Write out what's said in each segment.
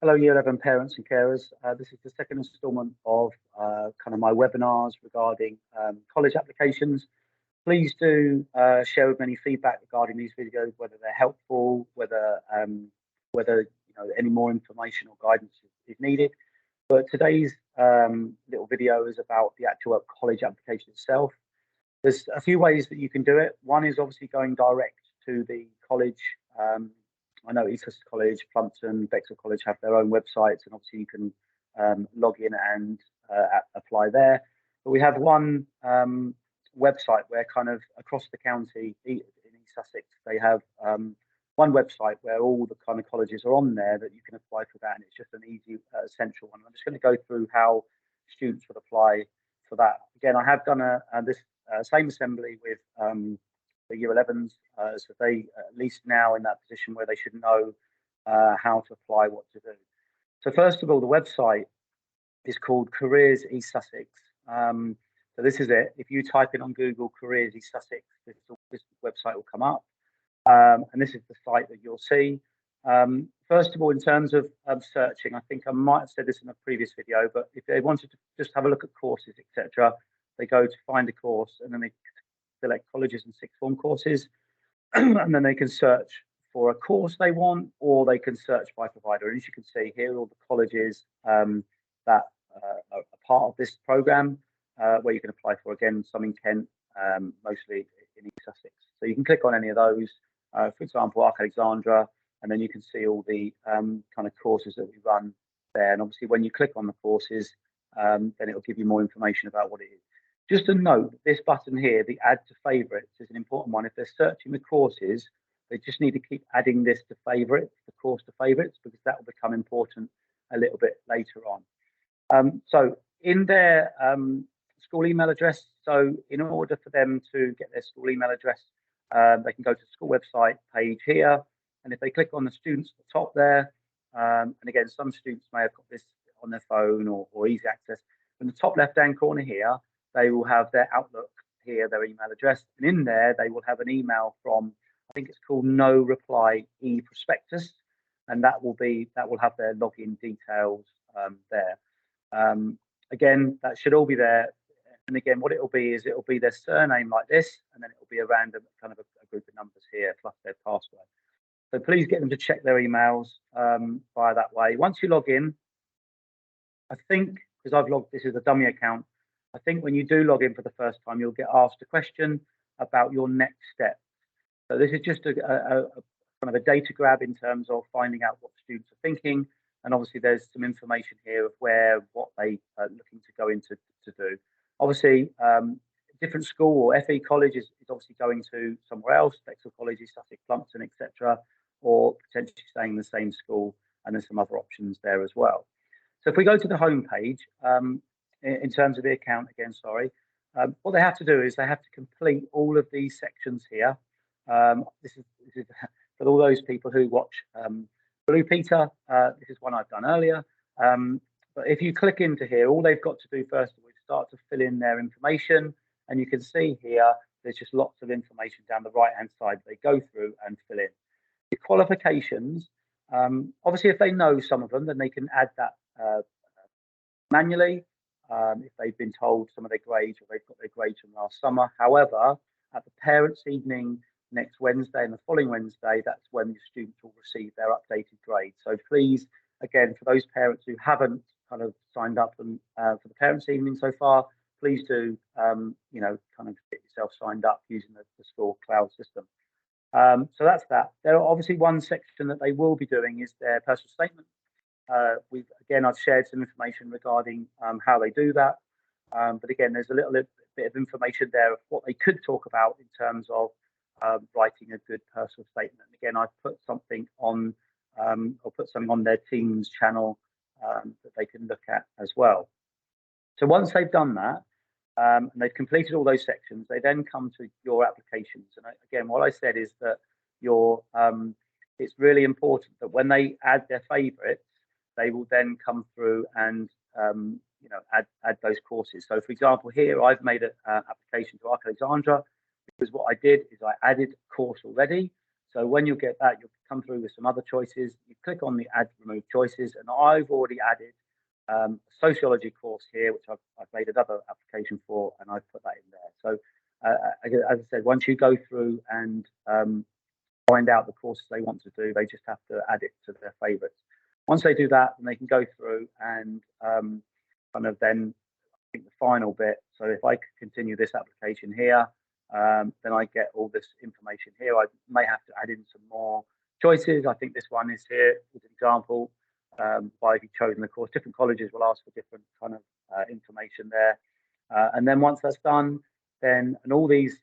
Hello, Year 11 parents and carers. This is the second instalment of kind of my webinars regarding college applications. Please do share with me any feedback regarding these videos, whether they're helpful, whether any more information or guidance is needed. But today's little video is about the actual college application itself. There's a few ways that you can do it. One is obviously going direct to the college. I know East Sussex College, Plumpton, Bexhill College have their own websites, and obviously you can log in and apply there. But we have one website where kind of across the county in East Sussex, they have one website where all the kind of colleges are on there that you can apply for that, and it's just an easy central one. I'm just going to go through how students would apply for that. Again, I have done this same assembly with the Year 11s, so they at least now in that position where they should know how to apply, what to do. So first of all, the website is called Careers East Sussex. So this is it. If you type in on Google Careers East Sussex, this website will come up, and this is the site that you'll see. First of all, in terms of searching, I think I might have said this in a previous video, but if they wanted to just have a look at courses, etc., they go to find a course, and then they select colleges and sixth form courses, and then they can search for a course they want, or they can search by provider. And as you can see here, all the colleges that are part of this program, where you can apply for, again, some in Kent, mostly in East Sussex. So you can click on any of those, for example, Arc Alexandra, and then you can see all the kind of courses that we run there. And obviously, when you click on the courses, then it will give you more information about what it is. Just a note, this button here, the add to favorites, is an important one. If they're searching the courses, they just need to keep adding this to favorites, the course to favorites, because that will become important a little bit later on. So in their school email address, so in order for them to get their school email address, they can go to the school website page here, and if they click on the students at the top there, and again, some students may have got this on their phone or easy access, in the top left-hand corner here, they will have their Outlook here, their email address, and in there they will have an email from, I think it's called No Reply eProspectus, and that will have their login details there. Again, that should all be there. And again, what it will be is it will be their surname like this, and then it will be a random kind of a group of numbers here plus their password. So please get them to check their emails via that way. Once you log in, I think, because I've logged, this is a dummy account, I think when you do log in for the first time, you'll get asked a question about your next step. So this is just a kind of a data grab in terms of finding out what students are thinking. And obviously there's some information here of what they are looking to go into to do. Obviously, different school or FE college is obviously going to somewhere else, Bexhill College, Sussex, Plumpton, etc., or potentially staying in the same school, and there's some other options there as well. So if we go to the home page, in terms of the account again, what they have to do is they have to complete all of these sections here. This is for all those people who watch Blue Peter. This is one I've done earlier. But if you click into here, all they've got to do first of all is start to fill in their information, and you can see here there's just lots of information down the right hand side they go through and fill in. The qualifications, obviously if they know some of them, then they can add that manually. If they've been told some of their grades, or they've got their grades from last summer. However, at the parents' evening next Wednesday and the following Wednesday, that's when the students will receive their updated grades. So please, again, for those parents who haven't kind of signed up for the parents' evening so far, please do, kind of get yourself signed up using the school cloud system. So that's that. There are obviously one section that they will be doing is their personal statement. I've shared some information regarding how they do that. But again, there's a little bit of information there of what they could talk about in terms of writing a good personal statement. Again, I've put something on, I'll put something on their Teams channel that they can look at as well. So once they've done that, and they've completed all those sections, they then come to your applications. And again, what I said is that it's really important that when they add their favourites, they will then come through and add those courses. So for example, here I've made an application to Arc Alexandra, because what I did is I added a course already. So when you get that, you'll come through with some other choices. You click on the add remove choices, and I've already added a sociology course here, which I've made another application for, and I've put that in there. So as I said, once you go through and find out the courses they want to do, they just have to add it to their favorites. Once they do that, then they can go through and kind of then I think the final bit. So if I could continue this application here, then I get all this information here. I may have to add in some more choices. I think this one is here as an example. Why have you chosen the course? Different colleges will ask for different kind of information there. And then once that's done, then and all these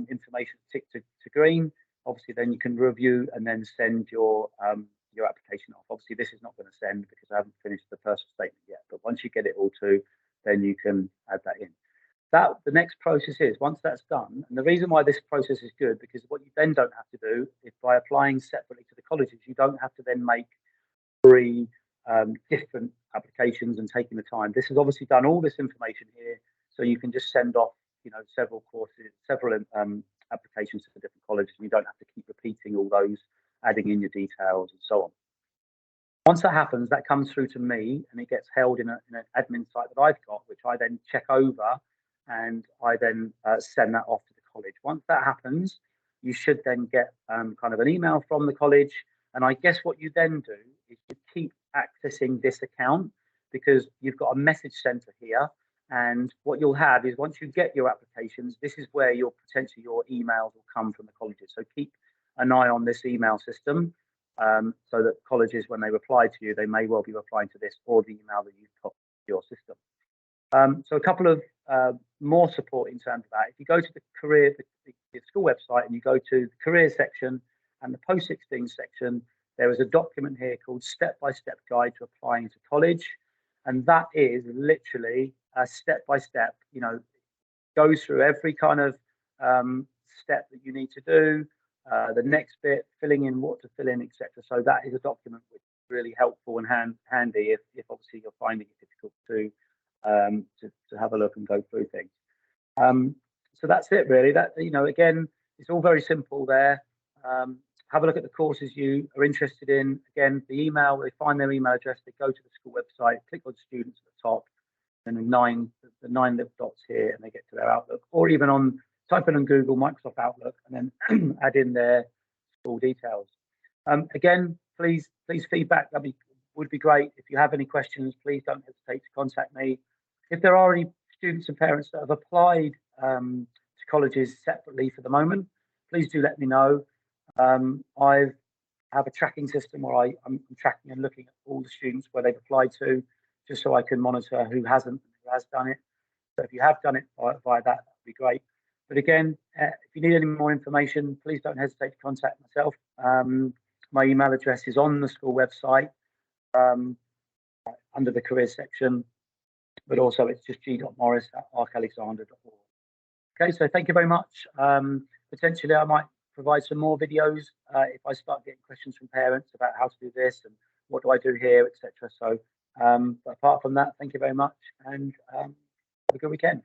information ticked to green, obviously then you can review and then send your application off. Obviously this is not going to send because I haven't finished the personal statement yet, but once you get it all to, then you can add that in. That the next process is once that's done, and the reason why this process is good because what you then don't have to do is by applying separately to the colleges, you don't have to then make 3 different applications and taking the time. This has obviously done all this information here, so you can just send off, several courses, several applications to the different colleges, and you don't have to keep repeating all those, adding in your details and so on. Once that happens, that comes through to me and it gets held in an admin site that I've got, which I then check over and I then send that off to the college. Once that happens, you should then get kind of an email from the college. And I guess what you then do is you keep accessing this account because you've got a message center here. And what you'll have is once you get your applications, this is where potentially your emails will come from the colleges. So keep an eye on this email system. So that colleges, when they reply to you, they may well be replying to this or the email that you've put to your system. So a couple of more support in terms of that. If you go to the school website and you go to the career section and the post-16 section, there is a document here called Step-by-Step Guide to Applying to College. And that is literally a step-by-step, goes through every kind of step that you need to do. The next bit, filling in what to fill in, etc. So that is a document which is really helpful and handy if obviously you're finding it difficult to have a look and go through things. So that's it really. That again, it's all very simple there. Have a look at the courses you are interested in. Again, the email, they find their email address, they go to the school website, click on students at the top, and the 9 little dots here, and they get to their Outlook, or even type in on Google Microsoft Outlook and then add in their school details. Again, please feedback. Would be great. If you have any questions, please don't hesitate to contact me. If there are any students and parents that have applied to colleges separately for the moment, please do let me know. I have a tracking system where I'm tracking and looking at all the students where they've applied to, just so I can monitor who hasn't and who has done it. So if you have done it via that, that would be great. But again, if you need any more information, please don't hesitate to contact myself. My email address is on the school website under the careers section, but also it's just g.morris@arkalexander.org. Okay, so thank you very much. Potentially, I might provide some more videos if I start getting questions from parents about how to do this and what do I do here, etc. So, but apart from that, thank you very much and have a good weekend.